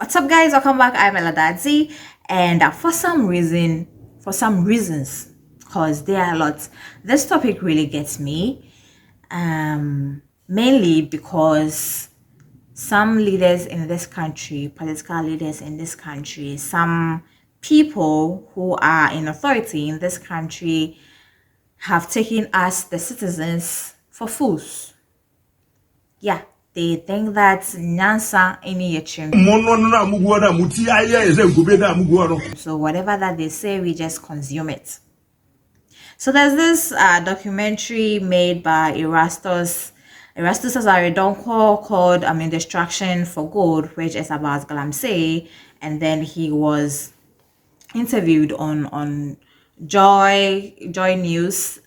What's up, guys? Welcome back. I'm Eladadzi, and for some reasons, because there are lots, this topic really gets me. Mainly because some leaders in this country, political leaders in this country, some people who are in authority in this country have taken us, the citizens, for fools. Yeah. They think that Nyansa any so whatever that they say, we just consume it. So there's this documentary made by Erastus Asare-Donkor called Distraction for Good, which is about Galamsey, and then he was interviewed on Joy News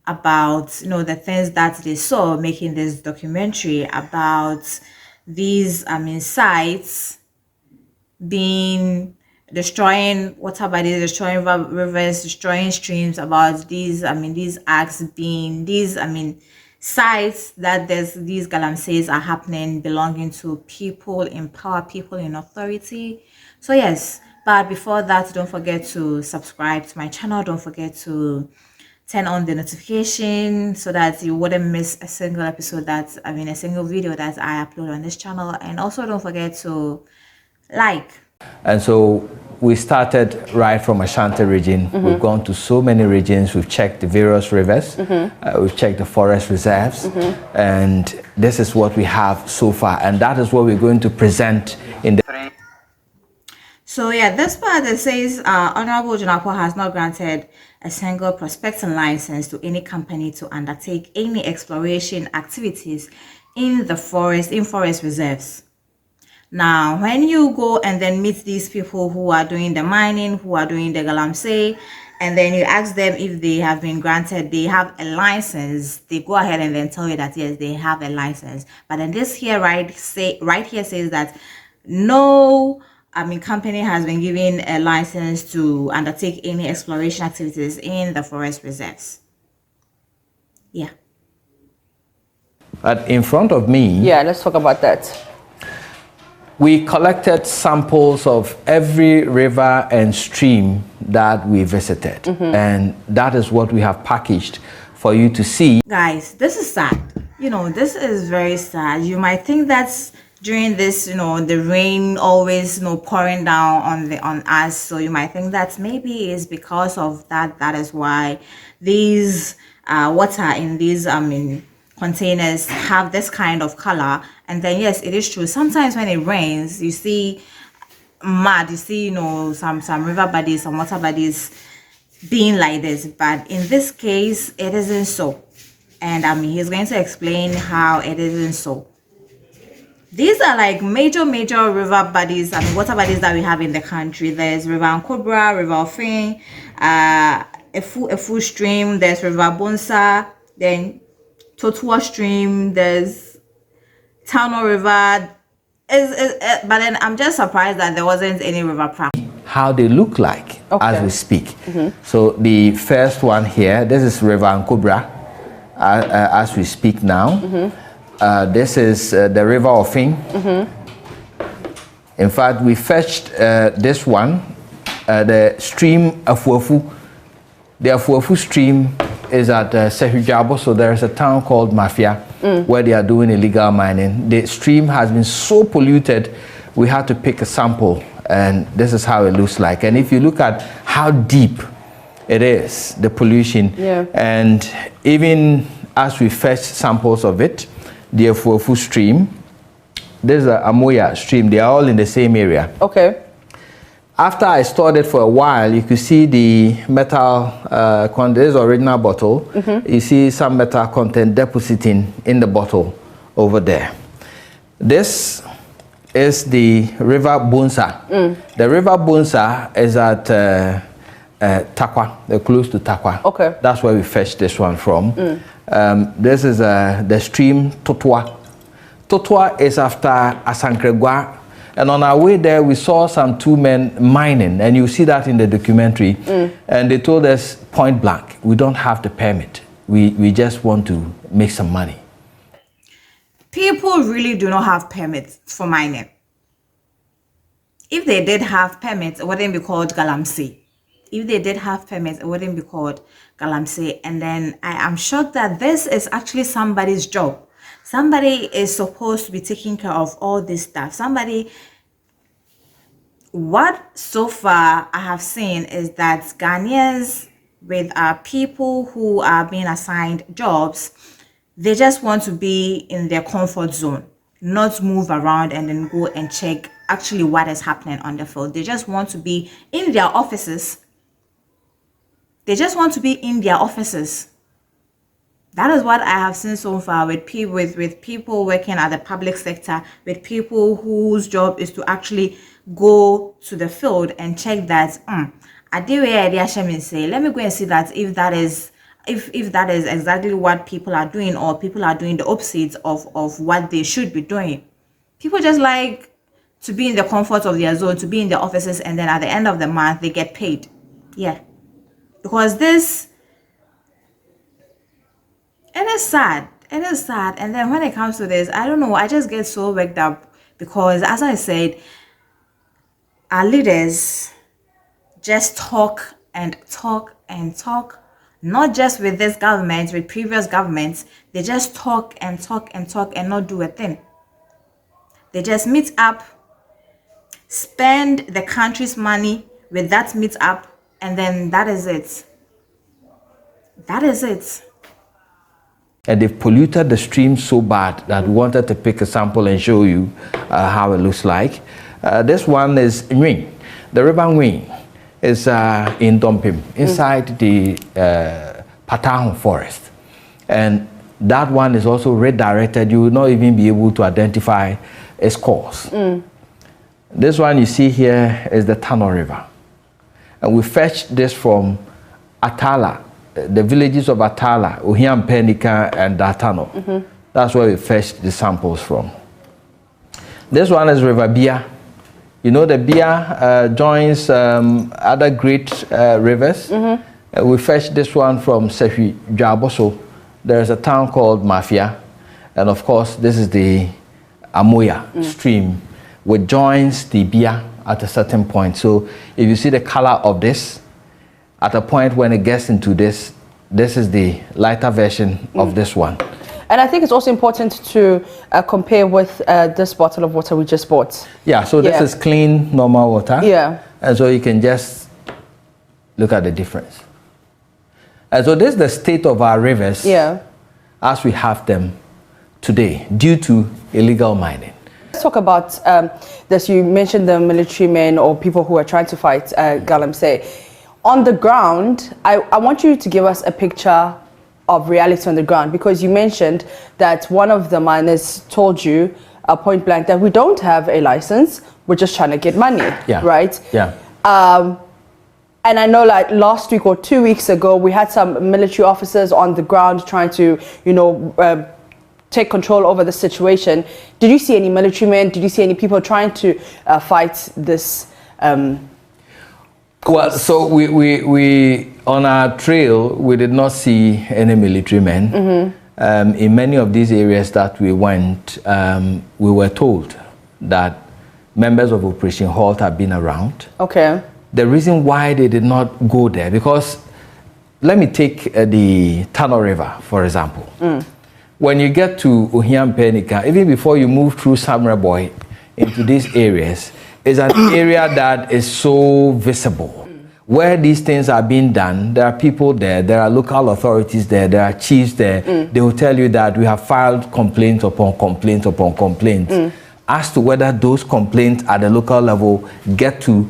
about the things that they saw making this documentary about these sites being destroying water bodies, destroying rivers, destroying streams, about these these acts being these sites that these galamseys are happening belonging to people in power, people in authority. So yes, but before that, don't forget to subscribe to my channel. Don't forget to turn on the notification so that you wouldn't miss a single episode that a single video that I upload on this channel. And also don't forget to like. And so we started right from Ashanti region. We've gone to so many regions. We've checked the various rivers. We've checked the forest reserves. And this is what we have so far. And that is what we're going to present in the... So yeah, this part that says Honorable Jinapor has not granted a single prospecting license to any company to undertake any exploration activities in forest reserves. Now, when you go and then meet these people who are doing the mining, who are doing the galamsey, and then you ask them if they have been granted, they have a license, they go ahead and then tell you that yes, they have a license. But then this here right here says that no company has been given a license to undertake any exploration activities in the forest reserves. Yeah. But in front of me... Yeah, let's talk about that. We collected samples of every river and stream that we visited. And that is what we have packaged for you to see. Guys, this is sad. This is very sad. You might think that's during this, the rain always, pouring down on us. So you might think that maybe it's because of that. That is why these water in these containers have this kind of color. And then yes, it is true. Sometimes when it rains, you see mud. You see, some river bodies, some water bodies being like this. But in this case, it isn't so. And he's going to explain how it isn't so. These are like major river bodies, water bodies that we have in the country. There's River Nkobra, River Ofin, a full stream. There's River Bonsa, then Totua stream. There's Tano River. But then I'm just surprised that there wasn't any river park. How they look like as we speak. So the first one here, this is River Nkobra as we speak now. This is the River Ofin. In fact, we fetched this one, the stream Afuafu. The Afuafu stream is at Sehujabo, so there is a town called Mafia where they are doing illegal mining. The stream has been so polluted, we had to pick a sample, and this is how it looks like. And if you look at how deep it is, the pollution, and even as we fetch samples of it, the Afuafu stream, there's a Amoya stream, they are all in the same area. Okay. After I stored it for a while, you could see the metal this is original bottle. You see some metal content depositing in the bottle over there. This is the River Bonsa. The River Bonsa is at Takwa, close to Takwa. Okay. That's where we fetched this one from. This is the stream Totua. Totua is after Asankregwa. And on our way there, we saw some two men mining, and you see that in the documentary. And they told us point blank, we don't have the permit. We just want to make some money. People really do not have permits for mining. if they did have permits, it wouldn't be called Galamsey. If they did have permits, it wouldn't be called Galamsey. And then I am shocked that this is actually somebody's job. Somebody is supposed to be taking care of all this stuff. What so far I have seen is that Ghanaians with people who are being assigned jobs, they just want to be in their comfort zone, not move around and then go and check actually what is happening on the field. They just want to be in their offices. They just want to be in their offices. That is what I have seen so far with people with people working at the public sector, with people whose job is to actually go to the field and check that let me go and see that if that is exactly what people are doing, or people are doing the opposites of what they should be doing. People just like to be in the comfort of their zone, to be in their offices, and then at the end of the month they get paid. Yeah, because this, it is sad. It is sad. And then when it comes to this, I don't know, I just get so worked up because, as I said, our leaders just talk and talk and talk, not just with this government, with previous governments. They just talk and talk and talk and not do a thing. They just meet up, spend the country's money with that meet up, and then that is it. That is it. And they've polluted the stream so bad that we wanted to pick a sample and show you how it looks like. This one is Nwin. The river Nwin is in Dompim, inside the Patahon forest. And that one is also redirected. You will not even be able to identify its course. This one you see here is the Tano River. And we fetched this from Atala, the villages of Atala, Ohiam Penica, and Datano. That's where we fetched the samples from. This one is River Bia. You know, the Bia joins other great rivers. We fetched this one from Sehui Jaboso. There's a town called Mafia. And of course, this is the Amoya stream, which joins the Bia at a certain point. So if you see the color of this, at a point when it gets into this is the lighter version of this one. And I think it's also important to compare with this bottle of water we just bought. Yeah, so this is clean, normal water. Yeah. And so you can just look at the difference. And so this is the state of our rivers as we have them today due to illegal mining. Let's talk about this. You mentioned the military men or people who are trying to fight Galamsey. On the ground, I want you to give us a picture of reality on the ground, because you mentioned that one of the miners told you point blank that we don't have a license, we're just trying to get money, right? Yeah. And I know, like last week or 2 weeks ago, we had some military officers on the ground trying to, take control over the situation. Did you see any military men? Did you see any people trying to fight this? Well, so we on our trail, we did not see any military men. In many of these areas that we went, we were told that members of Operation Halt have been around. Okay. The reason why they did not go there, because let me take the Tano River, for example. When you get to Ohiam Penica, even before you move through Samra Boy into these areas, is an area that is so visible. Where these things are being done, there are people there, there are local authorities there, there are chiefs there. They will tell you that we have filed complaints upon complaints upon complaints. As to whether those complaints at the local level get to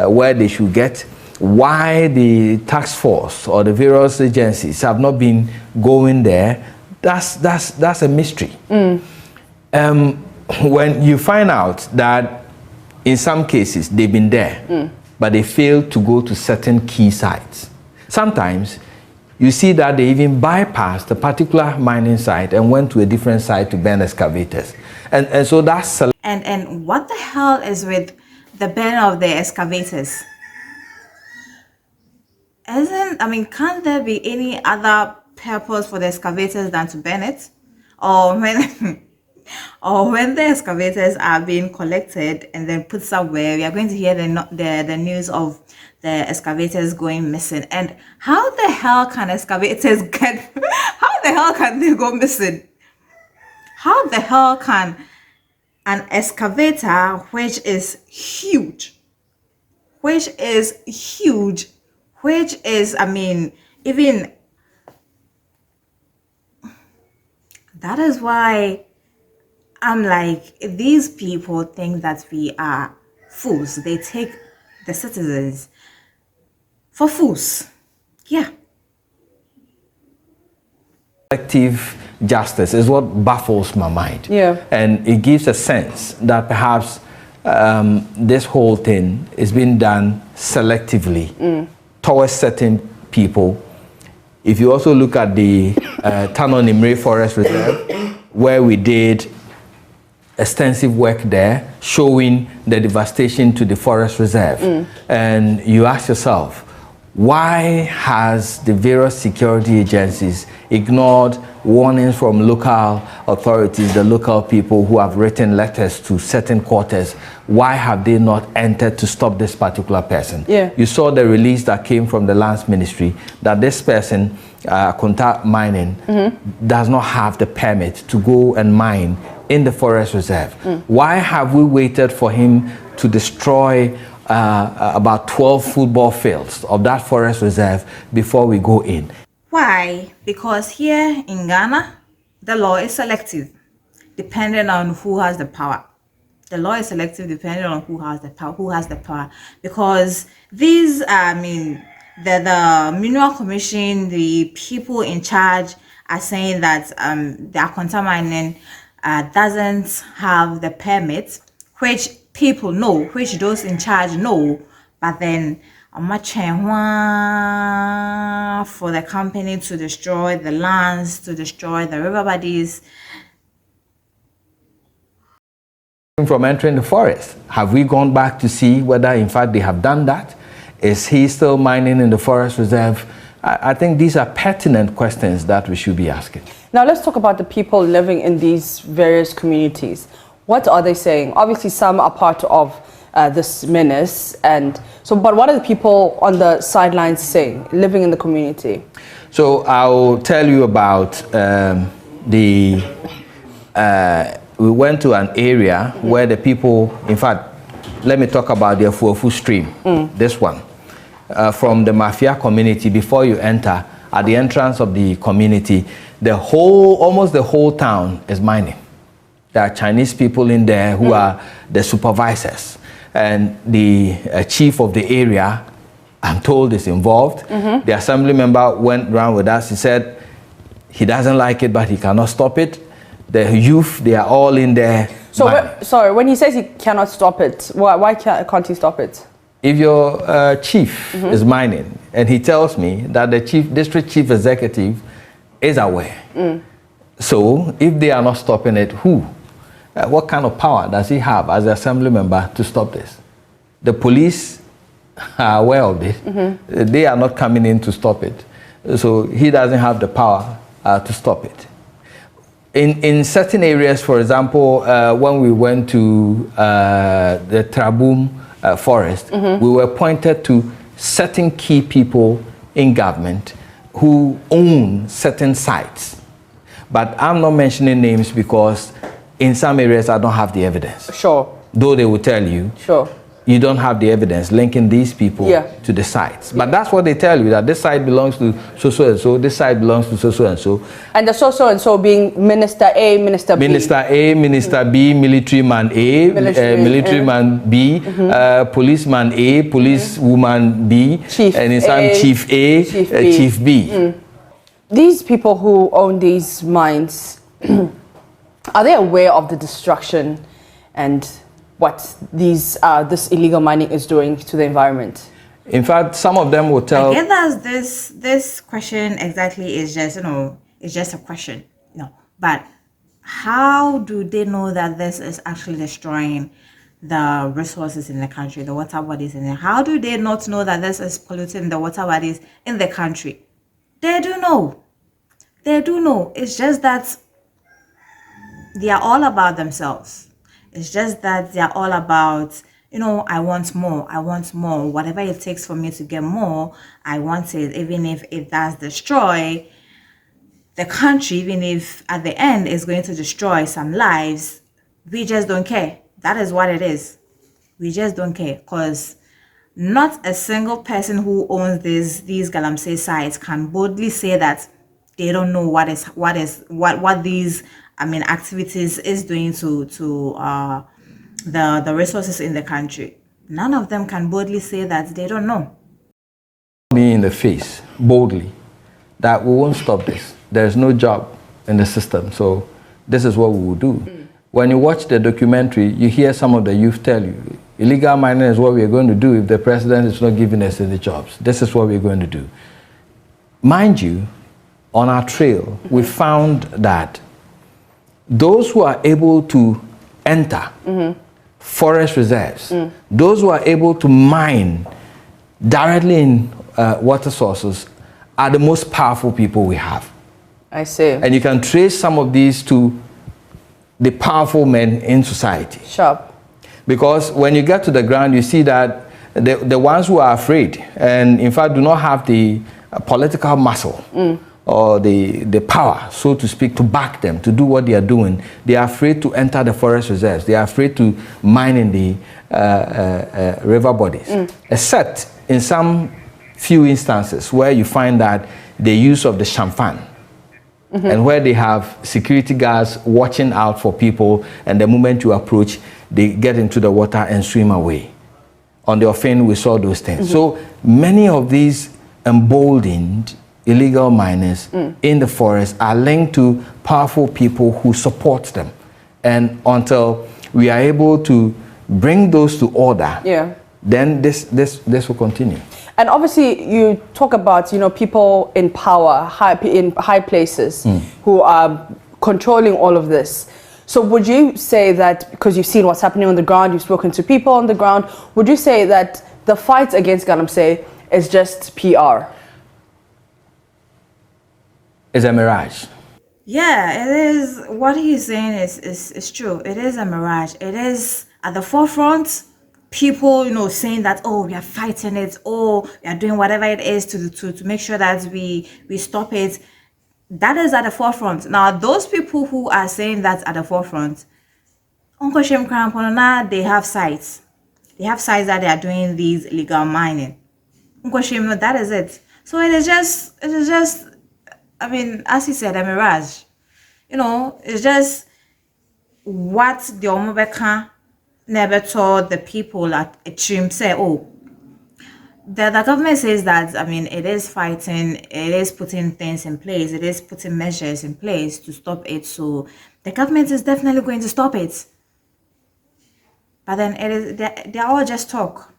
where they should get, why the task force or the various agencies have not been going there, that's a mystery. When you find out that in some cases they've been there, but they failed to go to certain key sites. Sometimes you see that they even bypassed a particular mining site and went to a different site to burn excavators. And so that's... And what the hell is with the burn of the excavators? Can't there be any other purpose for the excavators than to burn it? Or when or when the excavators are being collected and then put somewhere, we are going to hear the news of the excavators going missing. And how the hell can excavators get? How the hell can they go missing? How the hell can an excavator, which is huge, which is, I mean, even that is why I'm like, these people think that we are fools. They take the citizens for fools. Yeah. Collective justice is what baffles my mind. Yeah. And it gives a sense that perhaps this whole thing is being done selectively towards certain people. If you also look at the Tano Nimre Forest Reserve, where we did extensive work there showing the devastation to the forest reserve, and you ask yourself, why has the various security agencies ignored warnings from local authorities, the local people who have written letters to certain quarters? Why have they not entered to stop this particular person? Yeah. You saw the release that came from the lands ministry that this person, Contact Mining, does not have the permit to go and mine in the forest reserve. Why have we waited for him to destroy about 12 football fields of that forest reserve before we go in? Why? Because here in Ghana, the law is selective, depending on who has the power. The law is selective depending on who has the power. Because these, I mean, the Mineral Commission, the people in charge are saying that the Akonta Mining doesn't have the permit, which people know, which those in charge know, but then for the company to destroy the lands, to destroy the river bodies. From entering the forest, have we gone back to see whether in fact they have done that? Is he still mining in the forest reserve? I think these are pertinent questions that we should be asking. Now let's talk about the people living in these various communities. What are they saying? Obviously some are part of this menace, and so, but what are the people on the sidelines saying, living in the community? So I'll tell you about we went to an area where the people, in fact, let me talk about the Afuafu stream, this one. From the Mafia community, before you enter, at the entrance of the community, almost the whole town is mining. There are Chinese people in there who are the supervisors. And the chief of the area, I'm told, is involved. The assembly member went round with us. He said he doesn't like it, but he cannot stop it. The youth, they are all in there. So, sorry, when he says he cannot stop it, why can't he stop it? If your chief is mining, and he tells me that the district chief executive is aware. So if they are not stopping it, who? What kind of power does he have as an assembly member to stop this? The police are aware of this. They are not coming in to stop it. So he doesn't have the power to stop it. In certain areas, for example, when we went to the Trabum forest, we were pointed to certain key people in government who own certain sites. But I'm not mentioning names because in some areas I don't have the evidence. Sure. Though they will tell you. Sure. You don't have the evidence linking these people to the sites. But that's what they tell you, that this site belongs to so and so, this site belongs to so and so. And the so and so being Minister A, Minister B. Minister A, Minister B, military man A, military man B, policeman A, policewoman B, Chief and in some A, Chief A, Chief B. These people who own these mines, are they aware of the destruction and what this illegal mining is doing to the environment? In fact, some of them will tell. I guess this question exactly is just, it's just a question, But how do they know that this is actually destroying the resources in the country, the water bodies in there? How do they not know that this is polluting the water bodies in the country? They do know. They do know. It's just that they are all about themselves. It's just that they are all about, I want more. Whatever it takes for me to get more, I want it, even if it does destroy the country, even if at the end it's going to destroy some lives. We just don't care. That is what it is. We just don't care, because not a single person who owns these Galamsey sites can boldly say that they don't know what these activities is doing to the resources in the country. None of them can boldly say that they don't know. Me in the face boldly that we won't stop this. There's no job in the system, so this is what we will do. When you watch the documentary, you hear some of the youth tell you, illegal mining is what we're going to do if the president is not giving us any jobs. This is what we're going to do. Mind you, on our trail, we found that those who are able to enter forest reserves, those who are able to mine directly in water sources are the most powerful people we have. I see. And you can trace some of these to the powerful men in society. Sharp. Because when you get to the ground, you see that the ones who are afraid and in fact do not have the political muscle or the power, so to speak, to back them, to do what they are doing, they are afraid to enter the forest reserves. They are afraid to mine in the river bodies, except in some few instances where you find that the use of the champagne, and where they have security guards watching out for people, and the moment you approach, they get into the water and swim away. On the offend, we saw those things. So many of these emboldened illegal miners in the forest are linked to powerful people who support them. And until we are able to bring those to order, then this will continue. And obviously, you talk about people in power, in high places, who are controlling all of this. So would you say that, because you've seen what's happening on the ground, you've spoken to people on the ground, would you say that the fight against Galamsey is just PR? It's a mirage. Yeah, it is. What he's saying is true. It is a mirage. It is at the forefront. People, saying that, oh, we are fighting it, oh, we are doing whatever it is to make sure that we stop it. That is at the forefront. Now, those people who are saying that at the forefront, Uncle Shem Kramponona, they have sites. They have sites that they are doing these illegal mining. Uncle Shem, that is it. So it is just, as he said, a mirage. It's just what the Omobeka never told the people at Extreme say, oh, the government says that, it is fighting, it is putting things in place, it is putting measures in place to stop it. So the government is definitely going to stop it. But then they're all just talk.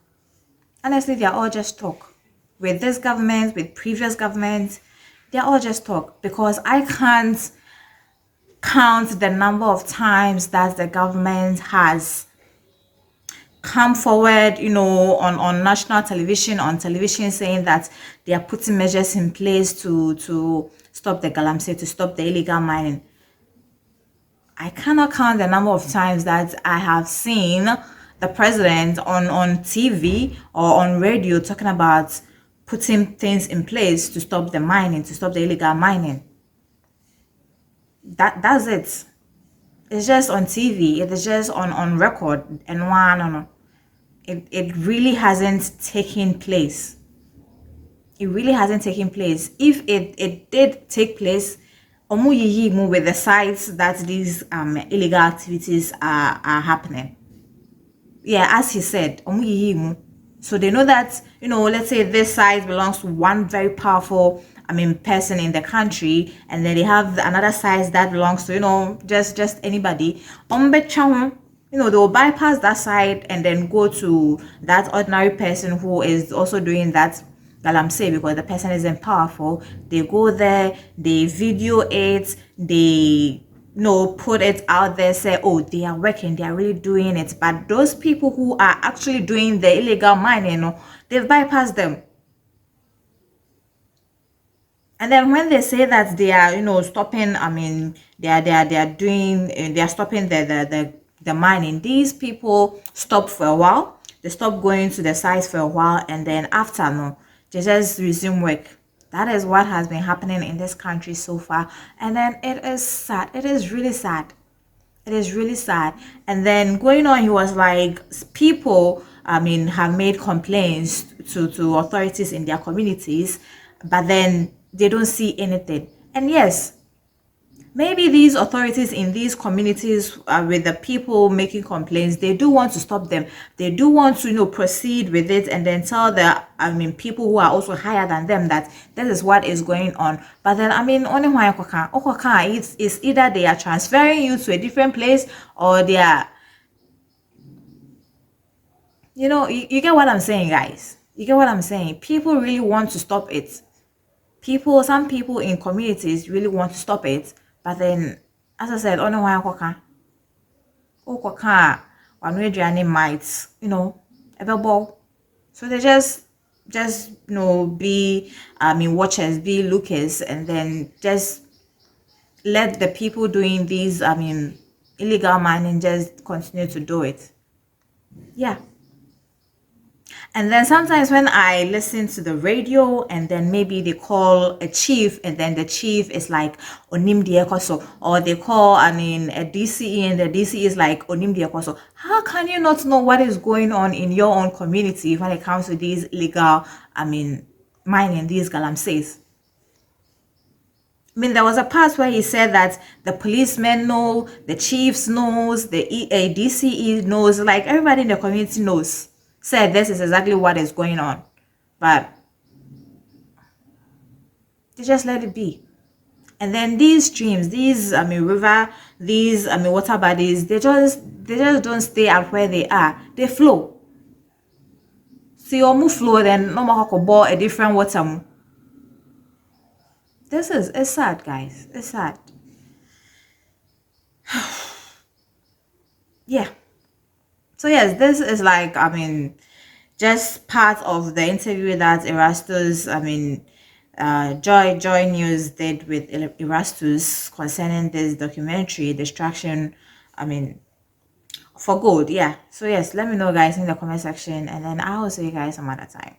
Honestly, they're all just talk. With this government, with previous governments, they're all just talk. Because I can't count the number of times that the government has come forward, on national television, on television, saying that they are putting measures in place to stop the Galamsey, to stop the illegal mining. I cannot count the number of times that I have seen the president on TV or on radio talking about putting things in place to stop the mining, to stop the illegal mining. That's it. It's just on TV. It is just on record. And no. It really hasn't taken place. It really hasn't taken place. If it did take place, with the sites that these illegal activities are happening. Yeah, as he said, so they know that, let's say this site belongs to one very powerful person in the country, and then they have another site that belongs to, just anybody. They'll bypass that site and then go to that ordinary person who is also doing that Galamsey, because the person isn't powerful. They go there, they video it, they put it out there, say, oh, they are working, they are really doing it. But those people who are actually doing the illegal mining, they've bypassed them. And then when they say that they are, stopping, I mean, they are stopping the mining. These people stop for a while. They stop going to the sites for a while, and then after, no, they just resume work. That is what has been happening in this country so far, and then it is sad. It is really sad. It is really sad. And then going on, he was like, people, I mean, have made complaints to authorities in their communities, but then they don't see anything. And yes, maybe these authorities in these communities, with the people making complaints, they do want to stop them. They do want to, proceed with it and then tell the, I mean, people who are also higher than them that this is what is going on. But then, I mean, only one it's either they are transferring you to a different place, or they are, you get what I'm saying, guys. You get what I'm saying. People really want to stop it. Some people in communities really want to stop it, but then, as I said, only one might, ever ball. So they just be, I mean, watchers, be lookers, and then just let the people doing these, I mean, illegal mining just continue to do it. Yeah. And then sometimes when I listen to the radio, and then maybe they call a chief, and then the chief is like Onim Diekoso, or they call, I mean, a DCE, and the DCE is like Onim Diekoso. How can you not know what is going on in your own community when it comes to these illegal, I mean, mining, these galamseys? I mean, there was a part where he said that the policemen know, the chiefs knows, the DCE knows, like everybody in the community knows. Said this is exactly what is going on, but they just let it be. And then these streams, these, I mean, river, these, I mean, water bodies, they just don't stay at where they are. They flow. See, you move flow, then no more ball a different water. It's sad, guys. It's sad. Yeah. So yes, this is like, I mean, just part of the interview that Erastus, I mean, Joy News did with Erastus concerning this documentary, Distraction, I mean, for Gold. Yeah. So yes, let me know, guys, in the comment section, and then I will see you guys some other time.